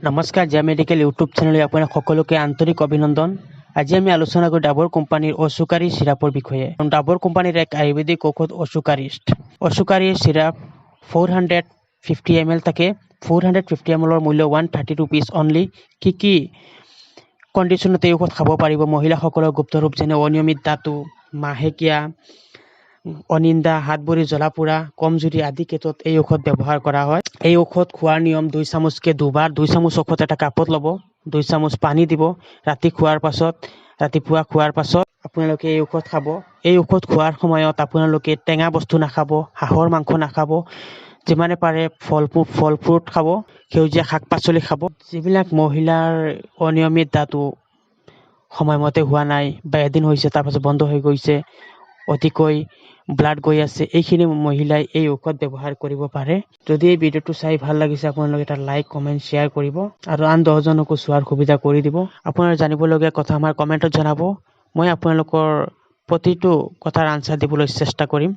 নমস্কাৰ J medical YouTube চেনেলে আপোনাক সকলোকে আন্তৰিক অভিনন্দন। আজি আমি আলোচনা কৰোঁ ডাবৰ কোম্পানীৰ অচুকাৰী চিৰাপৰ বিষয়ে। ডাবৰ কোম্পানীৰ এক আয়ুৰ্বেদিক ঔষধ অচুকাৰিষ্ট। অচুকাৰীৰ চিৰাপ 450 ml থাকে। 450 ml মূল্য 130 rupees অনলি। কি কণ্ডিশ্যনত এই ঔষধ খাব পাৰিব? মহিলাসকলৰ গুপ্তৰোগ যেনে অনিয়মিত ধাতু, মাহেকীয়া, অনিন্দা, হাত ভৰি জ্বলা পোৰা, কমজুৰি আদি ক্ষেত্ৰত এই ঔষধ ব্যৱহাৰ কৰা হয়। এই ঔষধ খোৱাৰ নিয়ম 2 চামুচকে দুবাৰ। 2 চামুচ ঔষধ এটা কাপত ল'ব, 2 চামুচ পানী দিব। ৰাতিপুৱা খোৱাৰ পাছত আপোনালোকে এই ঔষধ খাব। এই ঔষধ খোৱাৰ সময়ত আপোনালোকে টেঙা বস্তু নাখাব, হাঁহৰ মাংস নাখাব। যিমানে পাৰে ফল ফ্ৰুট খাব, সেউজীয়া শাক পাচলি খাব। যিবিলাক মহিলাৰ অনিয়মিত ধাতু সময়মতে হোৱা নাই বা এদিন হৈছে তাৰপাছত বন্ধ হৈ গৈছে, অতিকৈ ব্লাড গৈ আছে, এইখিনি মহিলাই এই ঔষধ ব্যৱহাৰ কৰিব পাৰে। যদি এই ভিডিঅ'টো চাই ভাল লাগিছে আপোনালোকে এটা লাইক কমেণ্ট শ্বেয়াৰ কৰিব আৰু আন 10জনকো চোৱাৰ সুবিধা কৰি দিব। আপোনাৰ জানিবলগীয়া কথা আমাৰ কমেণ্টত জনাব। মই আপোনালোকৰ প্ৰতিটো কথাৰ আনচাৰ দিবলৈ চেষ্টা কৰিম।